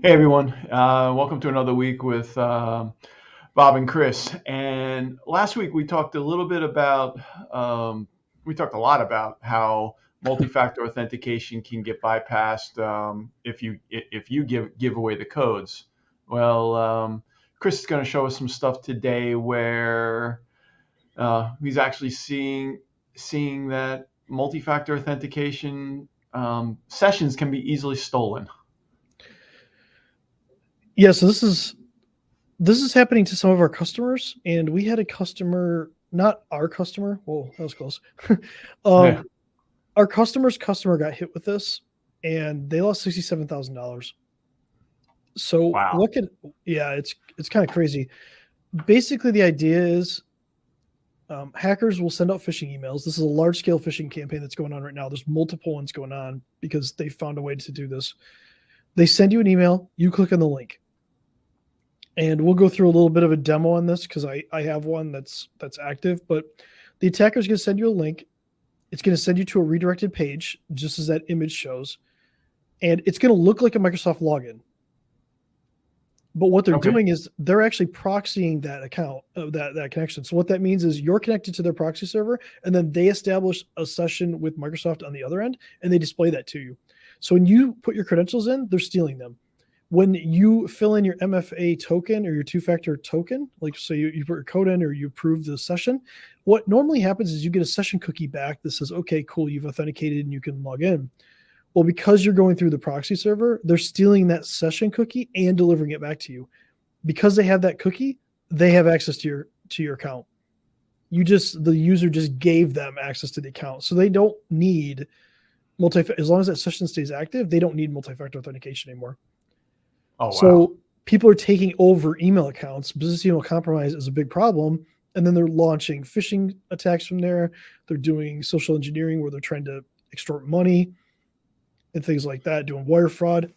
Hey everyone, welcome to another week with Bob and Chris. And last week we talked a little bit about, we talked a lot about how multi-factor authentication can get bypassed if you give away the codes. Well, Chris is going to show us some stuff today where he's actually seeing that multi-factor authentication sessions can be easily stolen. Yeah, so this is happening to some of our customers, and we had a customer, not our customer. Whoa, that was close. Yeah. um, our customer's customer got hit with this, and they lost $67,000. So Wow. what could? Yeah, it's kind of crazy. Basically, the idea is hackers will send out phishing emails. This is a large scale phishing campaign that's going on right now. There's multiple ones going on because they found a way to do this. They send you an email. You click on the link. And we'll go through a little bit of a demo on this because I have one that's active. But the attacker is going to send you a link. It's going to send you to a redirected page, just as that image shows, and it's going to look like a Microsoft login. But what they're Okay. doing is they're actually proxying that account, that connection. So what that means is you're connected to their proxy server, and then they establish a session with Microsoft on the other end, and they display that to you. So when you put your credentials in, they're stealing them. When you fill in your MFA token or your two-factor token, like so you put your code in or you approve the session, what normally happens is you get a session cookie back that says, okay, cool, you've authenticated and you can log in. Well, because you're going through the proxy server, they're stealing that session cookie and delivering it back to you. Because they have that cookie, they have access to your account. The user just gave them access to the account. So they don't need as long as that session stays active, they don't need multi-factor authentication anymore. Oh, wow. So people are taking over email accounts. Business email compromise is a big problem. And then they're launching phishing attacks from there. They're doing social engineering where they're trying to extort money and things like that, doing wire fraud.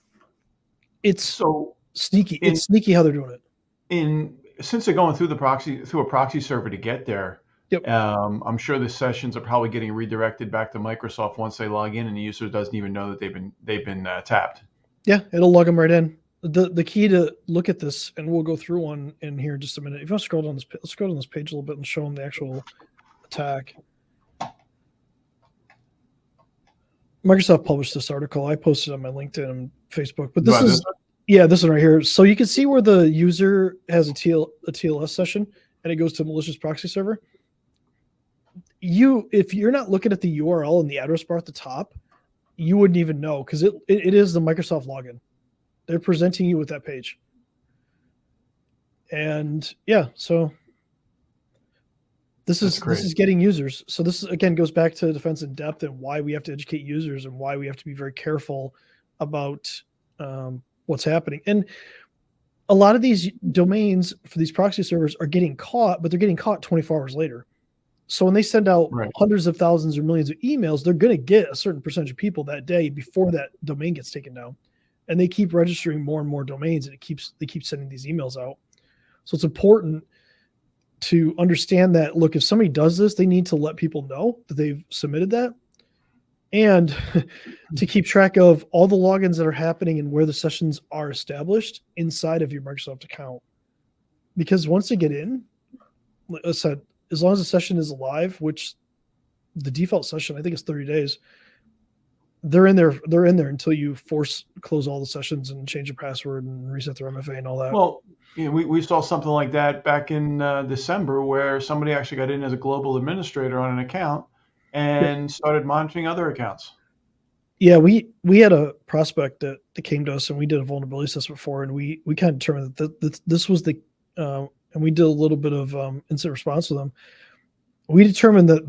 It's So sneaky. in It's sneaky how they're doing it. in since they're going through a proxy server to get there, Yep. I'm sure the sessions are probably getting redirected back to Microsoft once they log in, and the user doesn't even know that they've been tapped. Yeah, it'll log them right in. The key to look at this, and we'll go through one in here in just a minute. If you want to scroll down this, let's scroll down this page a little bit and show them the actual attack. Microsoft published this article. I posted on my LinkedIn and Facebook, but this is this one right here. So you can see where the user has a TLS session and it goes to a malicious proxy server. If you're not looking at the URL and the address bar at the top, you wouldn't even know because it is the Microsoft login. They're presenting you with that page. And yeah, so this is getting users. So this again goes back to defense in depth and why we have to educate users and why we have to be very careful about what's happening. And a lot of these domains for these proxy servers are getting caught, but they're getting caught 24 hours later. So when they send out hundreds of thousands or millions of emails, they're going to get a certain percentage of people that day before that domain gets taken down. And they keep registering more and more domains, and they keep sending these emails out. So it's important to understand that, look, if somebody does this, they need to let people know that they've submitted that, and to keep track of all the logins that are happening and where the sessions are established inside of your Microsoft account. Because once they get in, like I said, as long as the session is alive, which the default session, I think is 30 days, they're in there until you close all the sessions and change your password and reset their MFA and all that. Well, we saw something like that back in December where somebody actually got in as a global administrator on an account and started monitoring other accounts. Yeah, we had a prospect that came to us and we did a vulnerability assessment for, and we kind of determined that this was the and we did a little bit of incident response with them. We determined that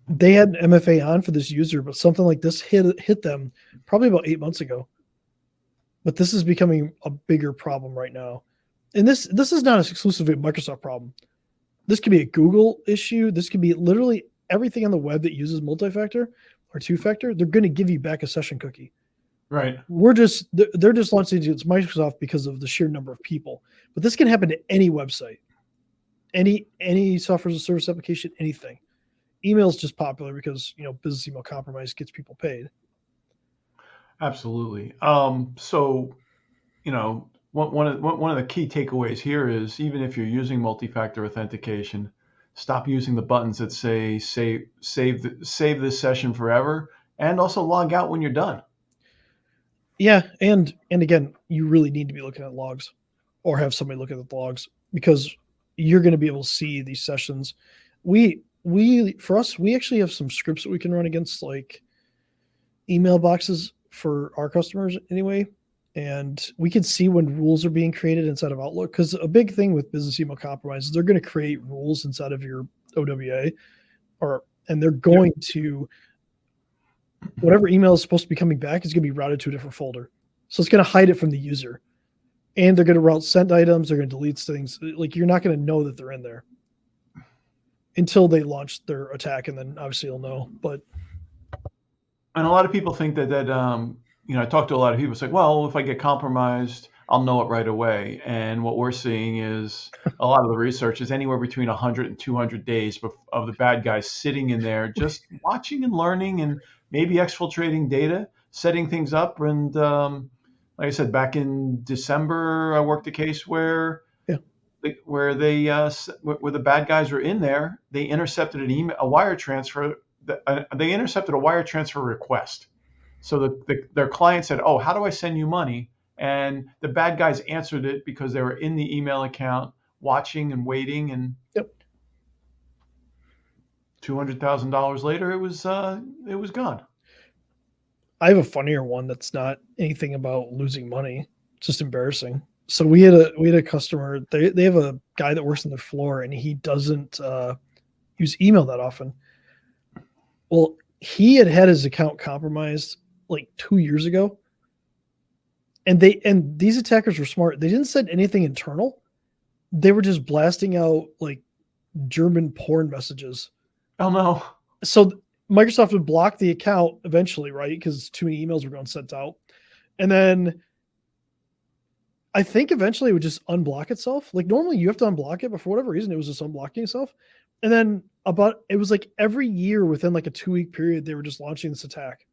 they had an MFA on for this user, but something like this hit them probably about 8 months ago. But this is becoming a bigger problem right now. And this is not an exclusively Microsoft problem. This could be a Google issue. This could be literally everything on the web that uses multi-factor or two-factor. They're going to give you back a session cookie. Right. They're just launching it to Microsoft because of the sheer number of people. But this can happen to any website, any software as a service application, anything. Email is just popular because business email compromise gets people paid. Absolutely. So one of the key takeaways here is even if you're using multi-factor authentication, stop using the buttons that say save this session forever, and also log out when you're done. Yeah, and again, you really need to be looking at logs, or have somebody look at the logs, because you're going to be able to see these sessions. We for us, we actually have some scripts that we can run against like email boxes for our customers anyway, and we can see when rules are being created inside of Outlook, because a big thing with business email compromise is they're going to create rules inside of your OWA, and they're going to, whatever email is supposed to be coming back is going to be routed to a different folder. So it's going to hide it from the user. And they're going to route sent items. They're going to delete things. Like, you're not going to know that they're in there until they launch their attack. And then obviously you'll know. And a lot of people think that I talk to a lot of people. It's like, well, if I get compromised, I'll know it right away. And what we're seeing is a lot of the research is anywhere between 100 and 200 days of the bad guys sitting in there, just watching and learning and maybe exfiltrating data, setting things up. And like I said, back in December, I worked a case where where the bad guys were in there. They intercepted a wire transfer. They intercepted a wire transfer request. So their client said, "Oh, how do I send you money?" And the bad guys answered it because they were in the email account, watching and waiting. And $200,000 later, it was gone. I have a funnier one that's not anything about losing money. It's just embarrassing. So we had a customer. They have a guy that works on the floor, and he doesn't use email that often. Well, he had his account compromised like 2 years ago, and these attackers were smart. They didn't send anything internal. They were just blasting out like German porn messages. Oh no! So Microsoft would block the account eventually, right? Because too many emails were going sent out, and then I think eventually it would just unblock itself. Like, normally you have to unblock it, but for whatever reason, it was just unblocking itself. And then it was like every year within like a 2-week period, they were just launching this attack.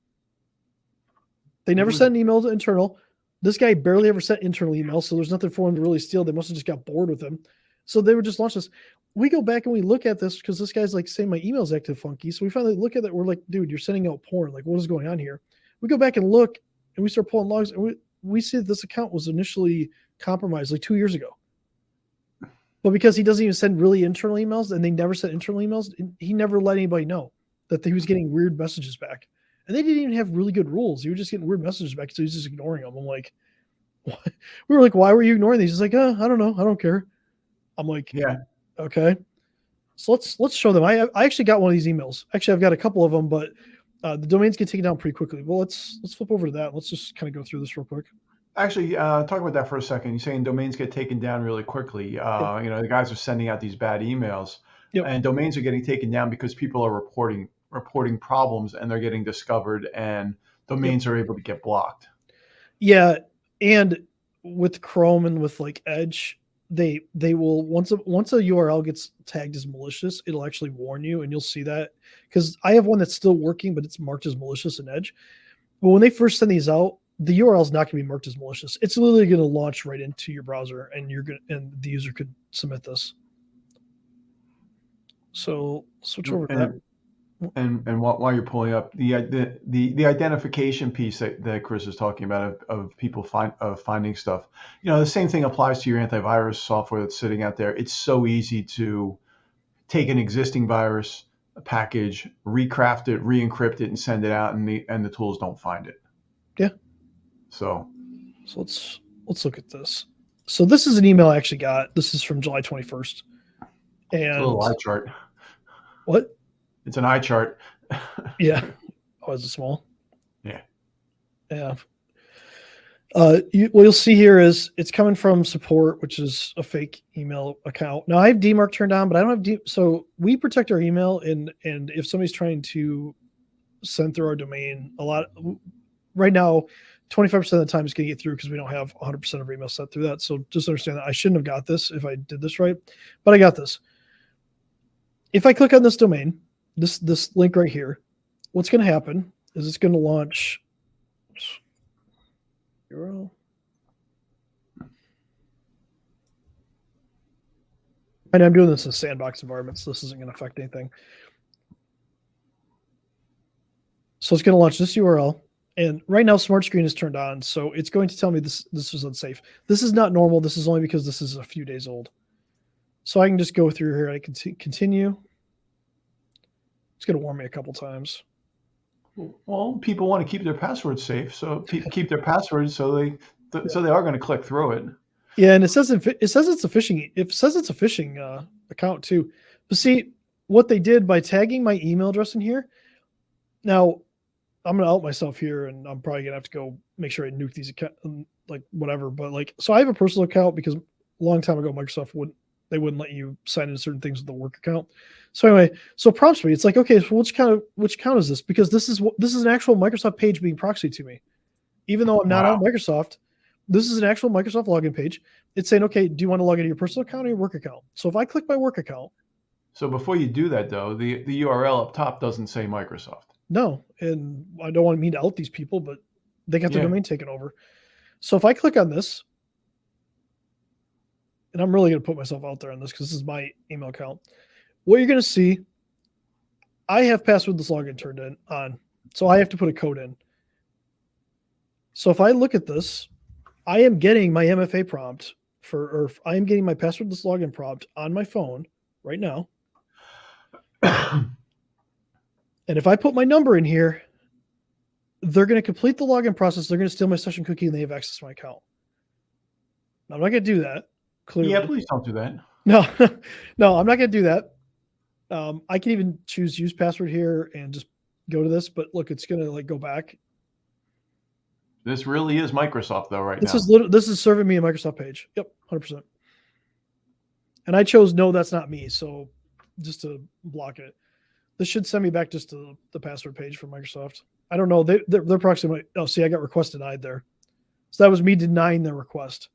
They never sent an email to internal. This guy barely ever sent internal emails, so there's nothing for him to really steal. They must have just got bored with him. So they would just launch this. We go back and we look at this because this guy's like saying my email's active funky. So we finally look at it. We're like, dude, you're sending out porn. Like, what is going on here? We go back and look, and we start pulling logs, and we see that this account was initially compromised like 2 years ago. But because he doesn't even send really internal emails, and they never sent internal emails, he never let anybody know that he was getting weird messages back. And they didn't even have really good rules. He was just getting weird messages back, so he was just ignoring them. I'm like, what? We were like, why were you ignoring these? He's like, I don't know. I don't care. I'm like, yeah, okay. So let's show them. I actually got one of these emails. Actually, I've got a couple of them, but the domains get taken down pretty quickly. Well, let's flip over to that. Let's just kind of go through this real quick. Actually, talk about that for a second. You're saying domains get taken down really quickly. The guys are sending out these bad emails, and domains are getting taken down because people are reporting problems, and they're getting discovered, and domains are able to get blocked. Yeah, and with Chrome and with like Edge, they will once a URL gets tagged as malicious, it'll actually warn you, and you'll see that, because I have one that's still working, but it's marked as malicious in Edge. But when they first send these out, the URL is not going to be marked as malicious. It's literally going to launch right into your browser, and and the user could submit this. So switch over to that. And while you're pulling up the identification piece that Chris is talking about of people finding stuff, the same thing applies to your antivirus software that's sitting out there. It's so easy to take an existing virus package, recraft it, re-encrypt it, and send it out, and the tools don't find it. Yeah. So let's look at this. So this is an email I actually got. This is from July 21st. And it's a little eye chart. What? It's an eye chart. Yeah. Oh, is it small? Yeah. Yeah. What you'll see here is it's coming from support, which is a fake email account. Now I have DMARC turned on, but I don't have so we protect our email, and if somebody's trying to send through our domain, right now, 25% of the time it's going to get through because we don't have 100% of our email sent through that. So just understand that I shouldn't have got this if I did this right, but I got this. If I click on this domain, this link right here, what's going to happen is it's going to launch URL. And I'm doing this in a sandbox environment, so this isn't going to affect anything. So it's going to launch this URL. And right now, Smart Screen is turned on, so it's going to tell me this is unsafe. This is not normal. This is only because this is a few days old. So I can just go through here. I can continue. It's going to warn me a couple times. Well, people want to keep their passwords safe, so keep their passwords so they are going to click through it. Yeah, and it says it's a phishing. It says it's a phishing account too. But see what they did by tagging my email address in here. Now, I'm gonna out myself here, and I'm probably gonna have to go make sure I nuke these accounts, like whatever. But like, so I have a personal account because a long time ago Microsoft wouldn't let you sign into certain things with the work account. So anyway, so it prompts me. It's like, okay, so which account is this? Because this is an actual Microsoft page being proxied to me, even though I'm not on Microsoft. This is an actual Microsoft login page. It's saying, okay, do you want to log into your personal account or your work account? So if I click my work account. So before you do that, though, the URL up top doesn't say Microsoft. No, and I don't want to out these people, but they got their domain taken over. So if I click on this, and I'm really going to put myself out there on this because this is my email account. What you're going to see, I have passwordless login turned on, so I have to put a code in. So if I look at this, I am getting my MFA prompt or I am getting my passwordless login prompt on my phone right now. And if I put my number in here, they're going to complete the login process. They're going to steal my session cookie and they have access to my account. Now, I'm not going to do that. Clearly. Yeah, please don't do that. No, no, I'm not going to do that. I can even choose use password here and just go to this, but look, it's going to like go back. This really is Microsoft though, right now. This is serving me a Microsoft page. Yep, 100%. And I chose no, that's not me. So just to block it. This should send me back just to the password page from Microsoft. I don't know. Their proxy might. Oh, see, I got request denied there. So that was me denying their request.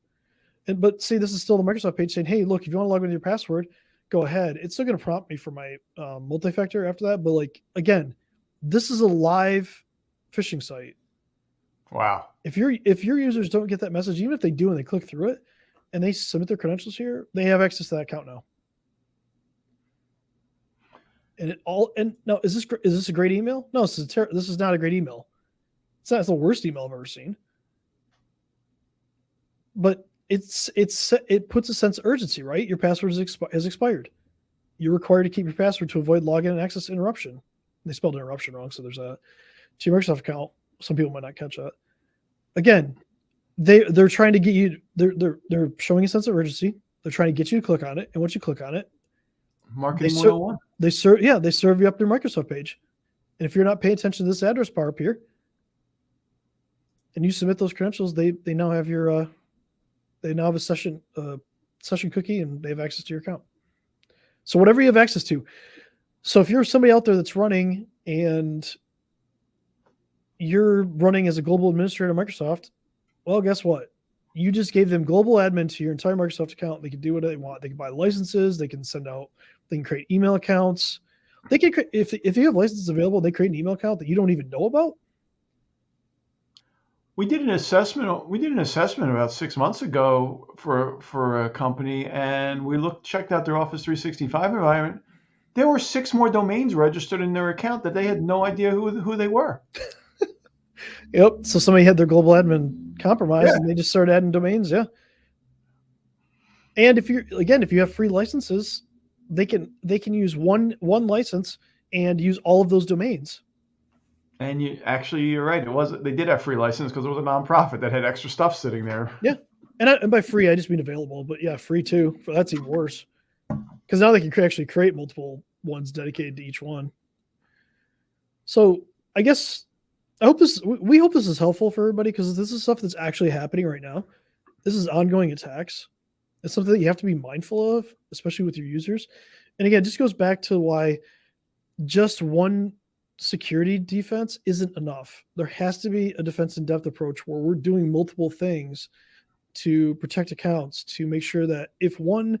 But see, this is still the Microsoft page saying, hey, look, if you want to log in with your password, go ahead. It's still going to prompt me for my multi-factor after that. But like, again, this is a live phishing site. Wow. If your users don't get that message, even if they do and they click through it and they submit their credentials here, they have access to that account now. And now, is this a great email? No, this is not a great email. It's the worst email I've ever seen. But it puts a sense of urgency, right? Your password has expired. You're required to keep your password to avoid login and access interruption. They spelled interruption wrong, so there's a to your Microsoft account. Some people might not catch that. Again, they're trying to get you. They're showing a sense of urgency. They're trying to get you to click on it, and once you click on it, marketing 101. They serve you up their Microsoft page, and if you're not paying attention to this address bar up here, and you submit those credentials, they now have your they now have a session cookie, and they have access to your account. So whatever you have access to. So if you're somebody out there that's running and you're running as a global administrator at Microsoft, well, guess what? You just gave them global admin to your entire Microsoft account. They can do what they want. They can buy licenses. They can they can create email accounts. They can if you have licenses available, they create an email account that you don't even know about. We did an assessment about 6 months ago for a company, and we checked out their Office 365 environment. There were 6 more domains registered in their account that they had no idea who they were. Yep. So somebody had their global admin compromised, and they just started adding domains. Yeah. And if you have free licenses, they can use one license and use all of those domains. And you're right. They did have free license because it was a nonprofit that had extra stuff sitting there. Yeah. And by free, I just mean available, but yeah, free too. That's even worse. Because now they can actually create multiple ones dedicated to each one. So I guess we hope this is helpful for everybody, because this is stuff that's actually happening right now. This is ongoing attacks. It's something that you have to be mindful of, especially with your users. And again, it just goes back to why just one security defense isn't enough. There has to be a defense in depth approach where we're doing multiple things to protect accounts, to make sure that if one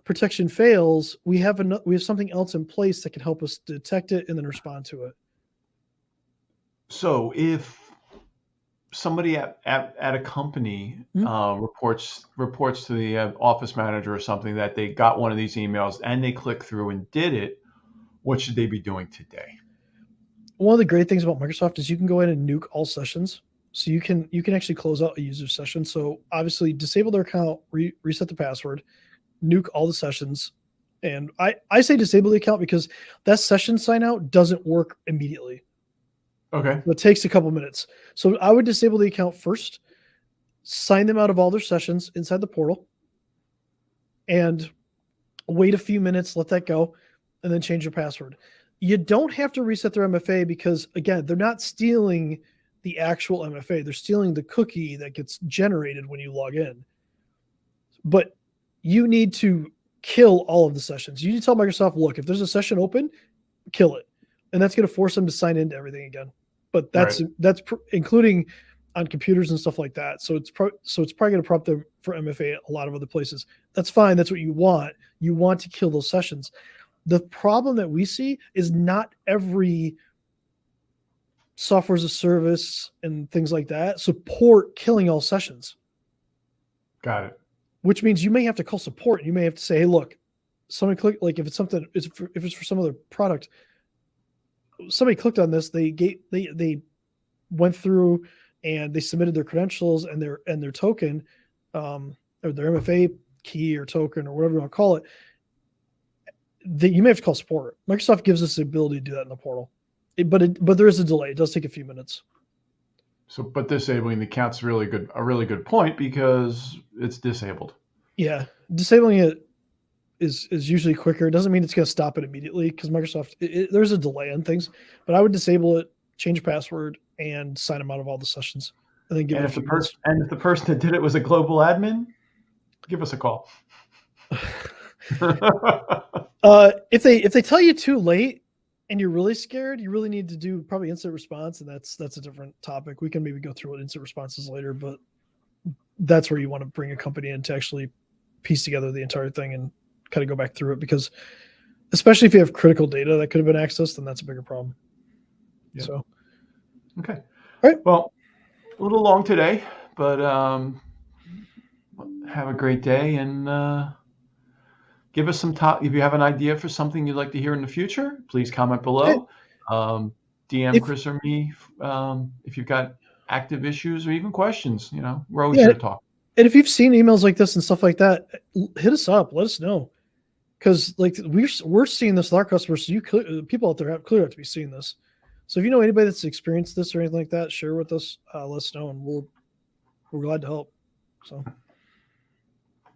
protection fails, we have something else in place that can help us detect it and then respond to it. So if somebody at a company Mhm. reports to the office manager or something that they got one of these emails and they clicked through and did it, what should they be doing today? One of the great things about Microsoft is you can go in and nuke all sessions. So you can actually close out a user session. So obviously disable their account, reset the password, nuke all the sessions. And I say disable the account because that session sign out doesn't work immediately. Okay. So it takes a couple minutes. So I would disable the account first, sign them out of all their sessions inside the portal, and wait a few minutes, let that go, and then change your password. You don't have to reset their MFA because, again, they're not stealing the actual MFA. They're stealing the cookie that gets generated when you log in. But you need to kill all of the sessions. You need to tell Microsoft, look, if there's a session open, kill it. And that's going to force them to sign into everything again. But that's including on computers and stuff like that. So it's probably going to prompt them for MFA a lot of other places. That's fine. That's what you want. You want to kill those sessions. The problem that we see is not every software as a service and things like that support killing all sessions. Got it. Which means you may have to call support. You may have to say, hey, look, somebody click, like if it's something, if it's for some other product, somebody clicked on this, they went through and they submitted their credentials and their token, or their MFA key or token or whatever you want to call it. You may have to call support. Microsoft gives us the ability to do that in the portal, but there is a delay. It does take a few minutes. So, but disabling the account's a really good point because it's disabled. Yeah, disabling it is usually quicker. It doesn't mean it's going to stop it immediately because Microsoft there's a delay on things. But I would disable it, change password, and sign them out of all the sessions, and then give it a few minutes. And if the person that did it was a global admin, give us a call. If they tell you too late and you're really scared, you really need to do probably instant response, and that's a different topic. We can maybe go through what instant responses later, but that's where you want to bring a company in to actually piece together the entire thing and kind of go back through it, because especially if you have critical data that could have been accessed, then that's a bigger problem. Yeah. So, okay. All right. Well, a little long today, but have a great day and give us some top. If you have an idea for something you'd like to hear in the future, please comment below. DM Chris or me if you've got active issues or even questions. We're always here to talk. And if you've seen emails like this and stuff like that, hit us up. Let us know, because like we're seeing this with our customers. So people out there clearly have to be seeing this. So if you know anybody that's experienced this or anything like that, share with us. Let us know, and we're glad to help. So.